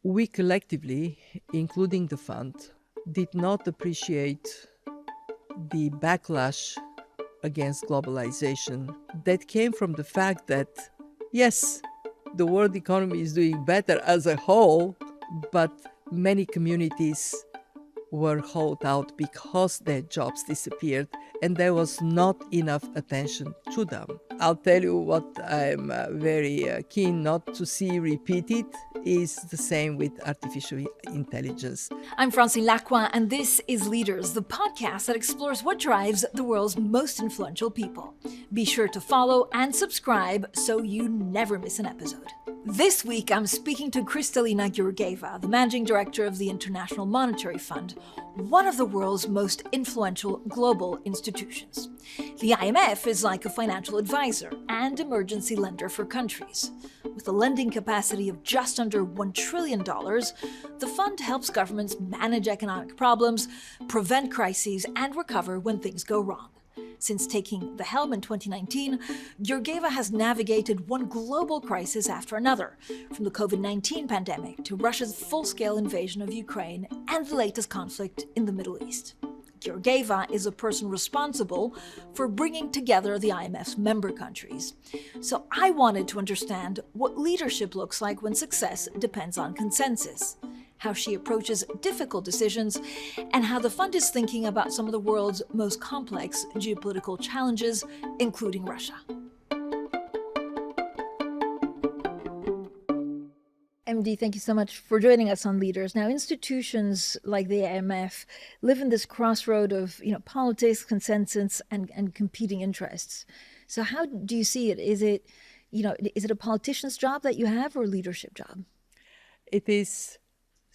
We collectively, including the fund, did not appreciate the backlash against globalization that came from the fact that, yes, the world economy is doing better as a whole, but many communities were hauled out because their jobs disappeared and there was not enough attention to them. I'll tell you what I'm very keen not to see repeated is the same with artificial intelligence. I'm Francine Lacqua, and this is Leaders, the podcast that explores what drives the world's most influential people. Be sure to follow and subscribe so you never miss an episode. This week, I'm speaking to Kristalina Georgieva, the managing director of the International Monetary Fund, one of the world's most influential global institutions. The IMF is like a financial advisor and emergency lender for countries. With a lending capacity of just under $1 trillion, the fund helps governments manage economic problems, prevent crises, and recover when things go wrong. Since taking the helm in 2019, Georgieva has navigated one global crisis after another, from the COVID-19 pandemic to Russia's full-scale invasion of Ukraine and the latest conflict in the Middle East. Georgieva is a person responsible for bringing together the IMF's member countries. So I wanted to understand what leadership looks like when success depends on consensus, how she approaches difficult decisions, and how the fund is thinking about some of the world's most complex geopolitical challenges, including Russia. MD, thank you so much for joining us on Leaders. Now, institutions like the IMF live in this crossroad of, politics, consensus, and competing interests. So how do you see it? Is it a politician's job that you have or a leadership job? It is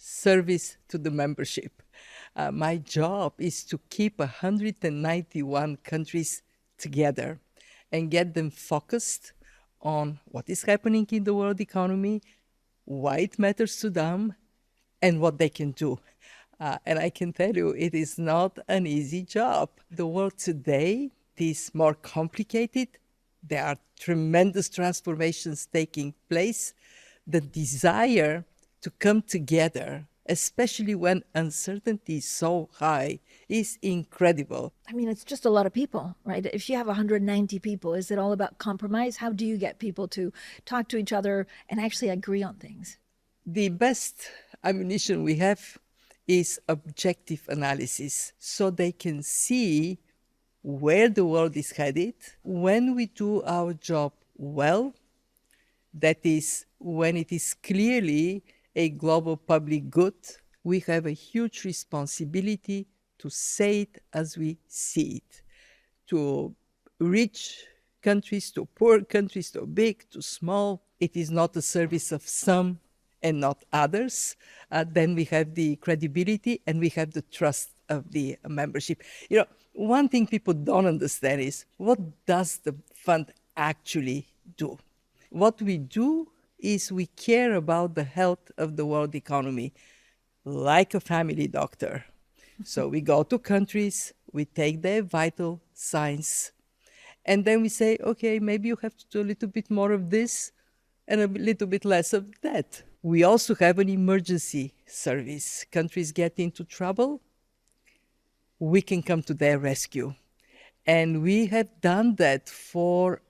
service to the membership. My job is to keep 191 countries together and get them focused on what is happening in the world economy, why it matters to them, and what they can do. And I can tell you, it is not an easy job. The world today is more complicated. There are tremendous transformations taking place. The desire to come together, especially when uncertainty is so high, is incredible. I mean, it's just a lot of people, right? If you have 190 people, is it all about compromise? How do you get people to talk to each other and actually agree on things? The best ammunition we have is objective analysis, so they can see where the world is headed. When we do our job well, that is, when it is clearly a global public good, we have a huge responsibility to say it as we see it, to rich countries, to poor countries, to big, to small. It is not the service of some and not others. Then we have the credibility and we have the trust of the membership. One thing people don't understand is, what does the fund actually do? What we do is we care about the health of the world economy like a family doctor. So we go to countries, we take their vital signs, and then we say, okay, maybe you have to do a little bit more of this and a little bit less of that. We also have an emergency service. Countries get into trouble, we can come to their rescue. And we have done that for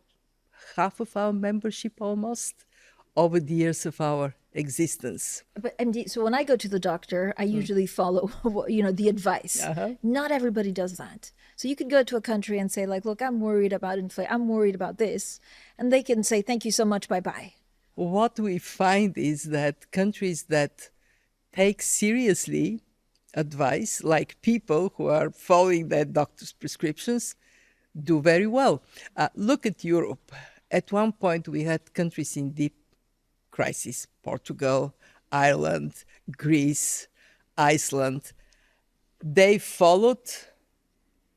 half of our membership almost, over the years of our existence. But MD, so when I go to the doctor, I usually follow, the advice. Not everybody does that. So you could go to a country and say, look, I'm worried about inflation, I'm worried about this. And they can say, thank you so much, bye-bye. What we find is that countries that take seriously advice, like people who are following their doctor's prescriptions, do very well. Look at Europe. At one point, we had countries in deep crisis: Portugal, Ireland, Greece, Iceland. They followed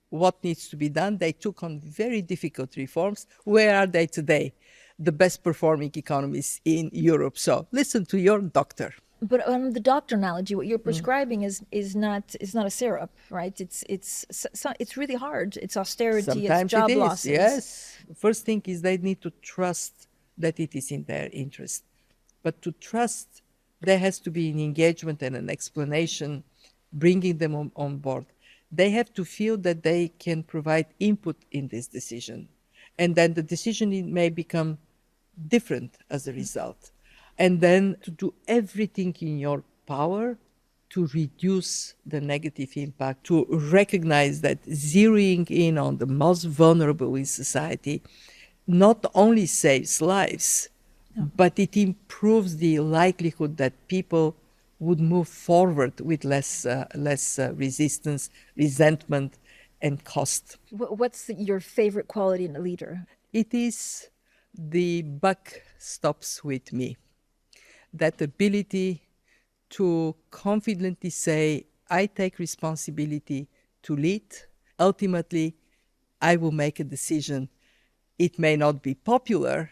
what needs to be done. They took on very difficult reforms. Where are they today? The best performing economies in Europe. So listen to your doctor. But on the doctor analogy, what you're prescribing is not a syrup, right? It's really hard. It's austerity. Sometimes it's job it is, losses. yes. First thing is they need to trust that it is in their interest. But to trust There has to be an engagement and an explanation, bringing them on board. They have to feel that they can provide input in this decision, and then the decision may become different as a result. And then to do everything in your power to reduce the negative impact, to recognize that zeroing in on the most vulnerable in society not only saves lives, but it improves the likelihood that people would move forward with less resistance, resentment, and cost. What's your favorite quality in a leader? It is the buck stops with me. That ability to confidently say, I take responsibility to lead. Ultimately, I will make a decision. It may not be popular,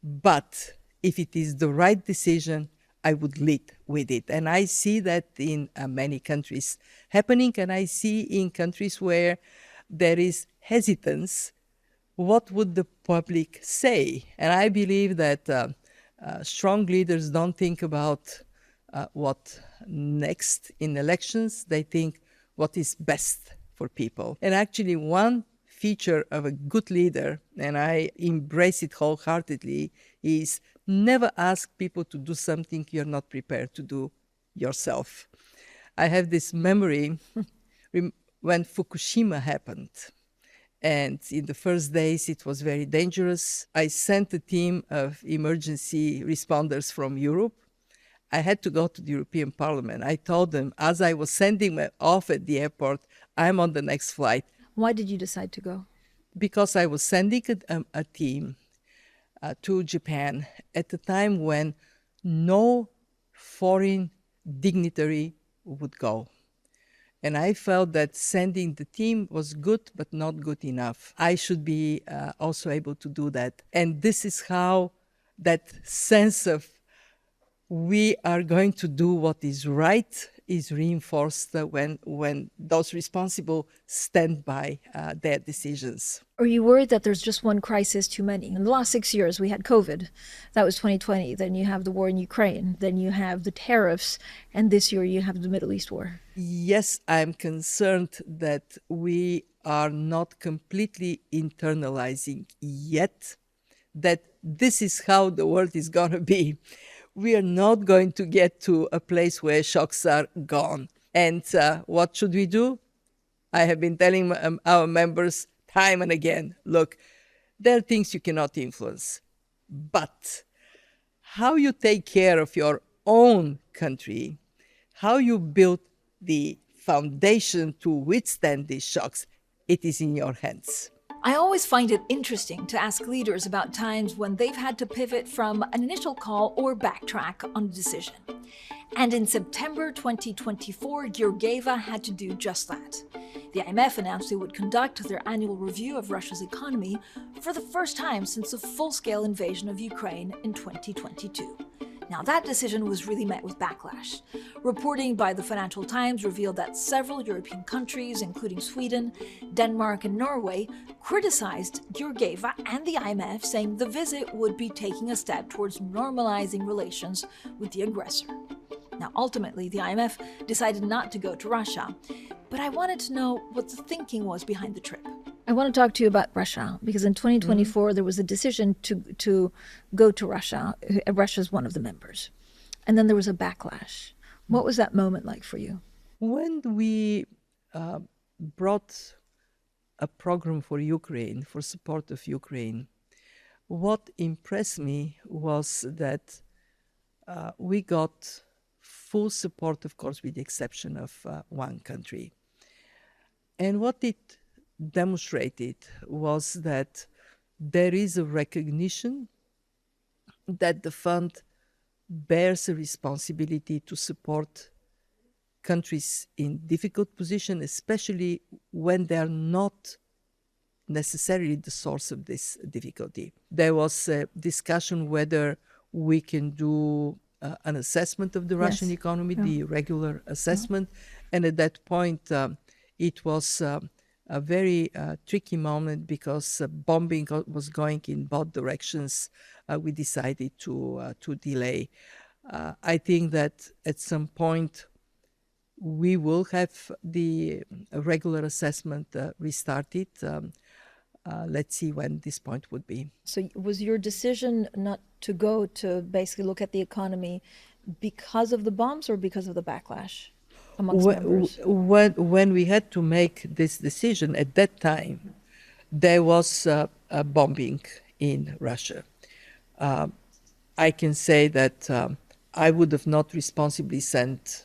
but if it is the right decision, I would lead with it. And I see that in many countries happening, and I see in countries where there is hesitance, what would the public say? And I believe that strong leaders don't think about what next in elections. They think what is best for people. And actually, one feature of a good leader, and I embrace it wholeheartedly, is never ask people to do something you're not prepared to do yourself. I have this memory when Fukushima happened. And in the first days, it was very dangerous. I sent a team of emergency responders from Europe. I had to go to the European Parliament. I told them, as I was sending me off at the airport, I'm on the next flight. Why did you decide to go? Because I was sending a team to Japan at a time when no foreign dignitary would go. And I felt that sending the team was good, but not good enough. I should be also able to do that. And this is how that sense of we are going to do what is right is reinforced when those responsible stand by their decisions. Are you worried that there's just one crisis too many? In the last 6 years, we had COVID. That was 2020. Then you have the war in Ukraine. Then you have the tariffs. And this year you have the Middle East war. Yes, I'm concerned that we are not completely internalizing yet that this is how the world is going to be. We are not going to get to a place where shocks are gone. And what should we do? I have been telling our members time and again, look, there are things you cannot influence. But how you take care of your own country, how you build the foundation to withstand these shocks, it is in your hands. I always find it interesting to ask leaders about times when they've had to pivot from an initial call or backtrack on a decision. And in September 2024, Georgieva had to do just that. The IMF announced they would conduct their annual review of Russia's economy for the first time since the full-scale invasion of Ukraine in 2022. Now, that decision was really met with backlash. Reporting by the Financial Times revealed that several European countries, including Sweden, Denmark, and Norway, criticized Georgieva and the IMF, saying the visit would be taking a step towards normalizing relations with the aggressor. Now, ultimately, the IMF decided not to go to Russia, but I wanted to know what the thinking was behind the trip. I want to talk to you about Russia, because in 2024, there was a decision to go to Russia. Russia is one of the members. And then there was a backlash. What was that moment like for you? When we brought a program for Ukraine, for support of Ukraine, what impressed me was that we got full support, of course, with the exception of one country. And what it demonstrated was that there is a recognition that the fund bears a responsibility to support countries in difficult position, especially when they are not necessarily the source of this difficulty. There was a discussion whether we can do an assessment of the Russian economy, the regular assessment, and at that point it was a very tricky moment because bombing was going in both directions. We decided to delay. I think that at some point we will have the regular assessment restarted. Let's see when this point would be. So was your decision not to go to basically look at the economy because of the bombs or because of the backlash amongst members? When we had to make this decision at that time, there was a bombing in Russia. I can say that I would have not responsibly sent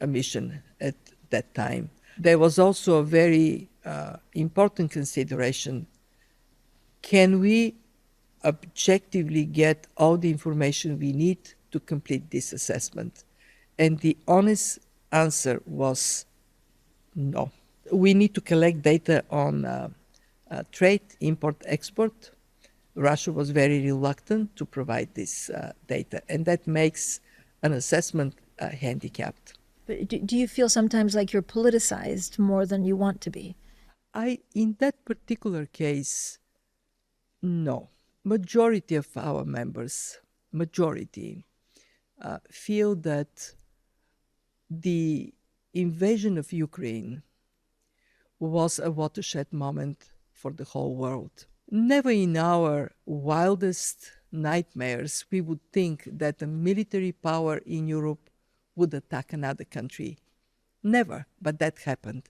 a mission at that time. There was also a very important consideration. Can we objectively get all the information we need to complete this assessment? And the honest answer was no. We need to collect data on trade, import, export. Russia was very reluctant to provide this data, and that makes an assessment handicapped. But do you feel sometimes like you're politicized more than you want to be? In that particular case, no. Majority of our members, feel that the invasion of Ukraine was a watershed moment for the whole world. Never in our wildest nightmares we would think that a military power in Europe would attack another country. Never, but that happened.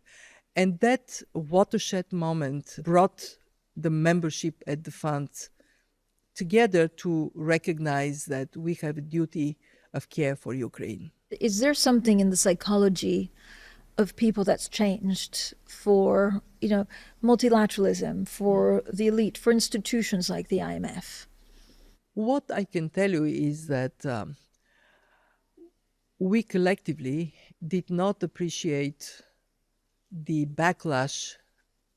And that watershed moment brought the membership at the fund together to recognize that we have a duty of care for Ukraine. Is there something in the psychology of people that's changed for, multilateralism, for the elite, for institutions like the IMF? What I can tell you is that we collectively did not appreciate the backlash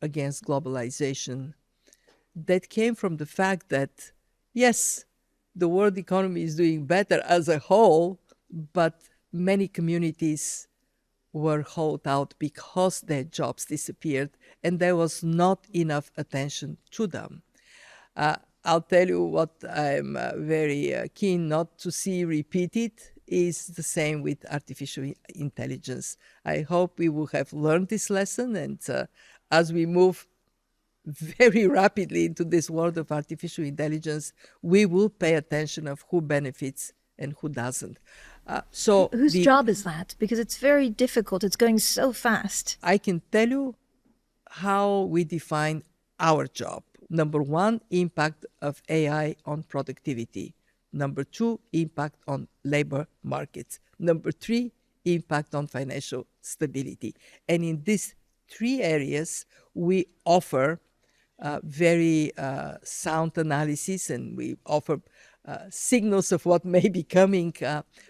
against globalization that came from the fact that, yes, the world economy is doing better as a whole, but many communities were held out because their jobs disappeared and there was not enough attention to them. I'll tell you what I'm very keen not to see repeated is the same with artificial intelligence. I hope we will have learned this lesson, and as we move very rapidly into this world of artificial intelligence, we will pay attention of who benefits and who doesn't. Whose job is that? Because it's very difficult. It's going so fast. I can tell you how we define our job. Number one, impact of AI on productivity. Number two, impact on labor markets. Number three, impact on financial stability. And in these three areas, we offer very sound analysis, and we offer signals of what may be coming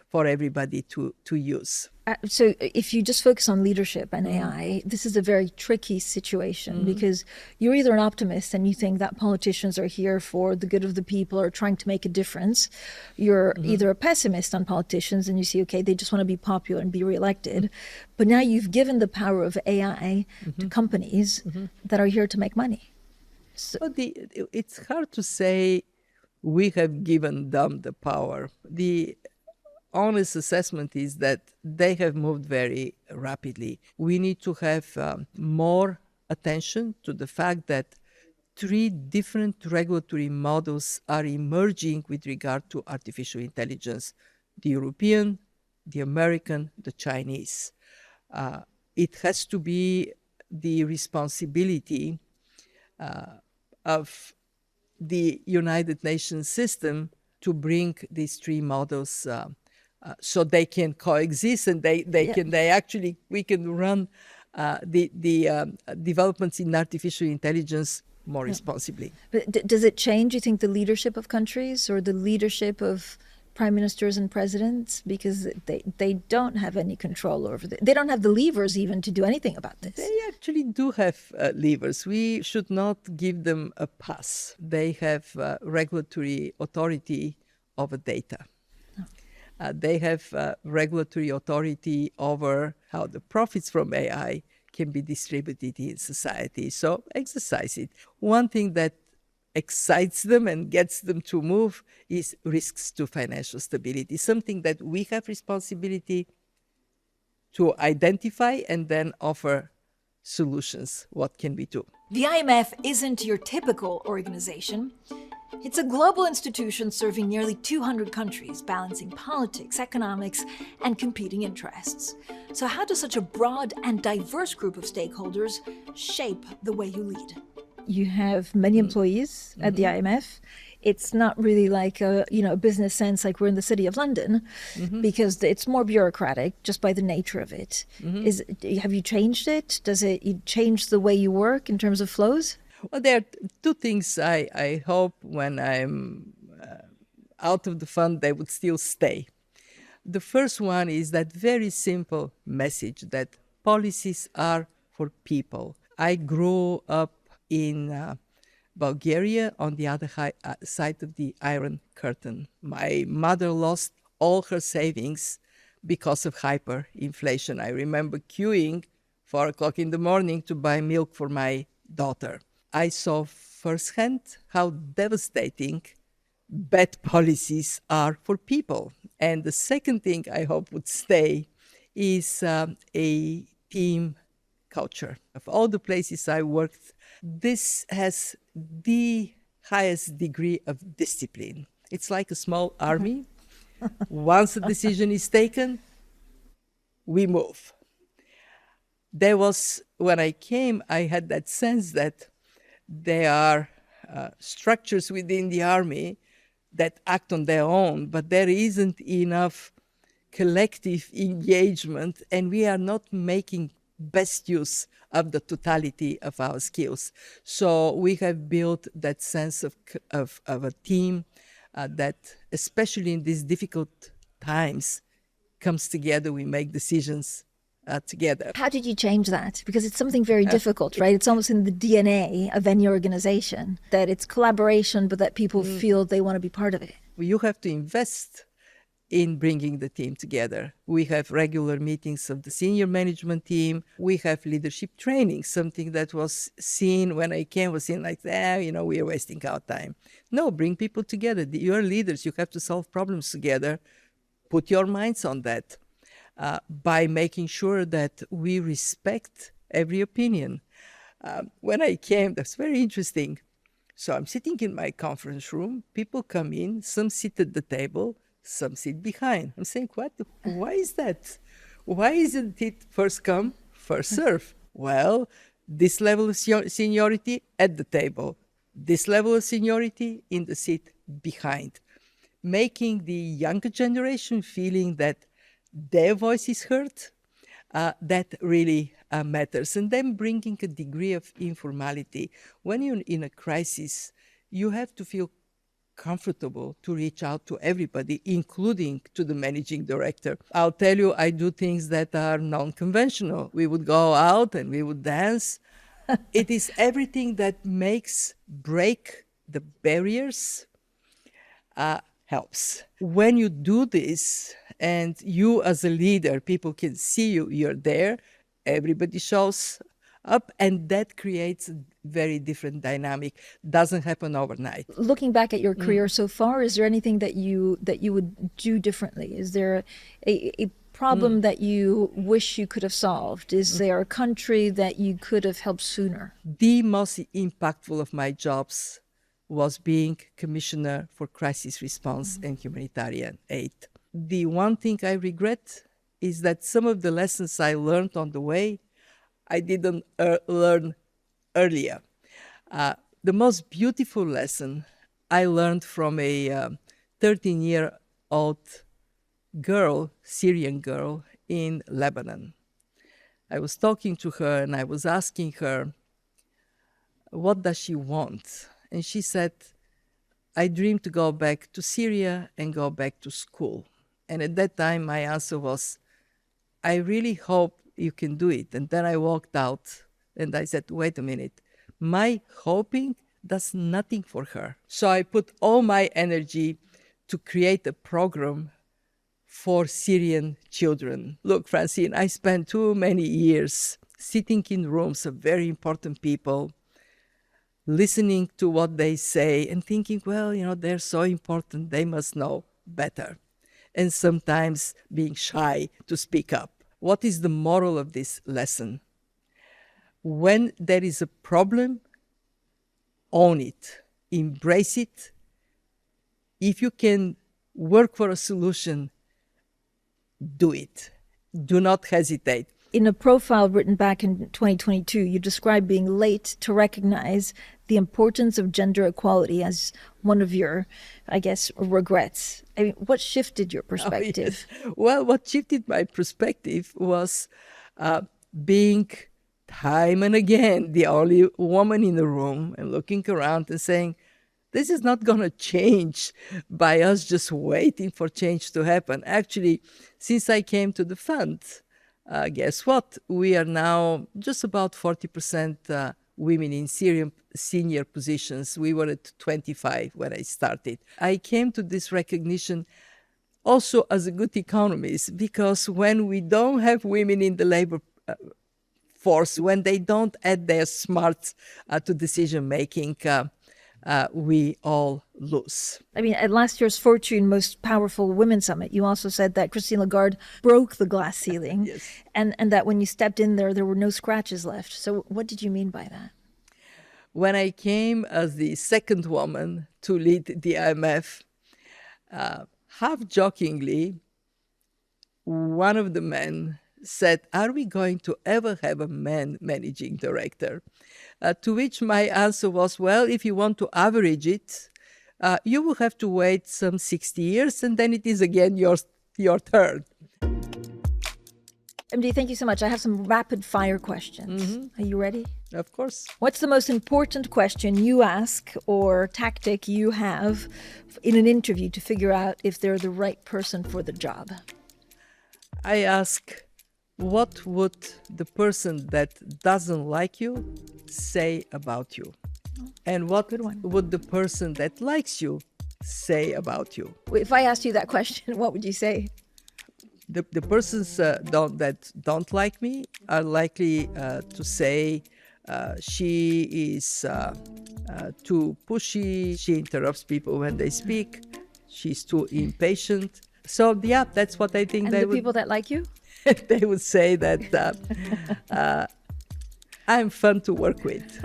for everybody to use. So if you just focus on leadership and AI, this is a very tricky situation because you're either an optimist and you think that politicians are here for the good of the people or trying to make a difference. You're either a pessimist on politicians and you see, okay, they just want to be popular and be reelected. But now you've given the power of AI to companies that are here to make money. So it's hard to say we have given them the power. The honest assessment is that they have moved very rapidly. We need to have more attention to the fact that three different regulatory models are emerging with regard to artificial intelligence: the European, the American, the Chinese. It has to be the responsibility of the United Nations system to bring these three models so they can coexist and we can run the developments in artificial intelligence more responsibly. But does it change, you think, the leadership of countries or the leadership of prime ministers and presidents? Because they don't have any control over it. They don't have the levers even to do anything about this. They actually do have levers. We should not give them a pass. They have regulatory authority over data. They have regulatory authority over how the profits from AI can be distributed in society. So exercise it. One thing that excites them and gets them to move is risks to financial stability, something that we have responsibility to identify and then offer solutions. What can we do? The IMF isn't your typical organization. It's a global institution serving nearly 200 countries, balancing politics, economics, and competing interests. So how does such a broad and diverse group of stakeholders shape the way you lead? You have many employees at the IMF. It's not really like a business sense like we're in the city of London, because it's more bureaucratic just by the nature of it. Have you changed it? Does it change the way you work in terms of flows? Well, there are two things I hope when I'm out of the fund, they would still stay. The first one is that very simple message that policies are for people. I grew up in Bulgaria on the other side of the Iron Curtain. My mother lost all her savings because of hyperinflation. I remember queuing 4 o'clock in the morning to buy milk for my daughter. I saw firsthand how devastating bad policies are for people. And the second thing I hope would stay is a team culture. Of all the places I worked, this has the highest degree of discipline. It's like a small army. Once a decision is taken, we move. There was, when I came, I had that sense that there are structures within the army that act on their own, but there isn't enough collective engagement, and we are not making best use of the totality of our skills. So we have built that sense of a team that, especially in these difficult times, comes together. We make decisions together. How did you change that? Because it's something very difficult, right? It's almost in the DNA of any organization that it's collaboration, but that people feel they want to be part of it. You have to invest in bringing the team together. We have regular meetings of the senior management team. We have leadership training, something that was seen when I came, was seen like, we are wasting our time. No, bring people together. You're leaders. You have to solve problems together. Put your minds on that by making sure that we respect every opinion. When I came, that's very interesting. So I'm sitting in my conference room. People come in. Some sit at the table. Some sit behind. I'm saying, what? Why is that? Why isn't it first come, first serve? Well, this level of seniority at the table, this level of seniority in the seat behind, making the younger generation feeling that their voice is heard, that really matters. And then bringing a degree of informality. When you're in a crisis, you have to feel comfortable to reach out to everybody, including to the managing director. I'll tell you, I do things that are non-conventional. We would go out and we would dance. It is everything that break the barriers helps. When you do this and you as a leader, people can see you, you're there, everybody shows up, and that creates a very different dynamic. Doesn't happen overnight. Looking back at your career so far, is there anything that you would do differently? Is there a problem that you wish you could have solved? Is there a country that you could have helped sooner? The most impactful of my jobs was being Commissioner for Crisis Response and Humanitarian Aid. The one thing I regret is that some of the lessons I learned on the way, I didn't learn earlier. The most beautiful lesson I learned from a 13-year-old girl, Syrian girl, in Lebanon. I was talking to her and I was asking her, what does she want? And she said, I dream to go back to Syria and go back to school. And at that time, my answer was, I really hope you can do it. And then I walked out and I said, wait a minute, my hoping does nothing for her. So I put all my energy to create a program for Syrian children. Look, Francine, I spent too many years sitting in rooms of very important people, listening to what they say and thinking, well, they're so important, they must know better. And sometimes being shy to speak up. What is the moral of this lesson? When there is a problem, own it, embrace it. If you can work for a solution, do it. Do not hesitate. In a profile written back in 2022, you described being late to recognize the importance of gender equality as one of your, I guess, regrets. I mean, what shifted your perspective? Oh, yes. Well, what shifted my perspective was being time and again the only woman in the room and looking around and saying, this is not going to change by us just waiting for change to happen. Actually, since I came to the fund, guess what? We are now just about 40% women in senior positions. We were at 25 when I started. I came to this recognition also as a good economist, because when we don't have women in the labor force, when they don't add their smarts to decision-making, we all lose. I mean, at last year's Fortune Most Powerful Women Summit, you also said that Christine Lagarde broke the glass ceiling. Yes. and that when you stepped in there were no scratches left. So what did you mean by that? When I came as the second woman to lead the IMF, half jokingly, one of the men said, are we going to ever have a man managing director? To which my answer was, well, if you want to average it, you will have to wait some 60 years, and then it is again your turn. MD, thank you so much. I have some rapid fire questions. Mm-hmm. Are you ready? Of course. What's the most important question you ask or tactic you have in an interview to figure out if they're the right person for the job? I ask, what would the person that doesn't like you say about you? And what would the person that likes you say about you? If I asked you that question, what would you say? The persons that don't like me are likely to say she is too pushy, she interrupts people when they speak, she's too impatient. So yeah, that's what I think. And people that like you? They would say that I'm fun to work with.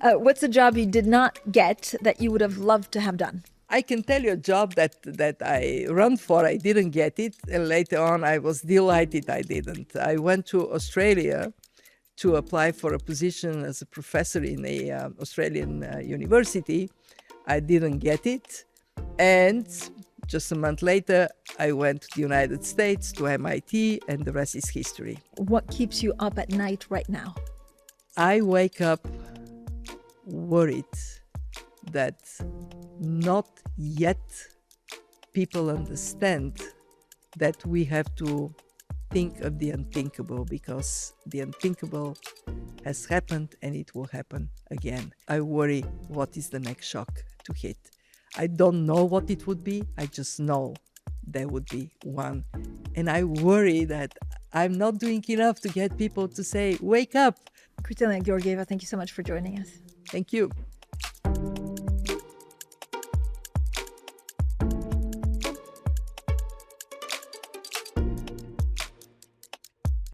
What's a job you did not get that you would have loved to have done? I can tell you a job that I ran for, I didn't get it, and later on I was delighted I didn't. I went to Australia to apply for a position as a professor in a Australian university. I didn't get it, and just a month later, I went to the United States, to MIT, and the rest is history. What keeps you up at night right now? I wake up worried that not yet people understand that we have to think of the unthinkable, because the unthinkable has happened and it will happen again. I worry what is the next shock to hit. I don't know what it would be. I just know there would be one. And I worry that I'm not doing enough to get people to say, wake up. Kristalina Georgieva, thank you so much for joining us. Thank you.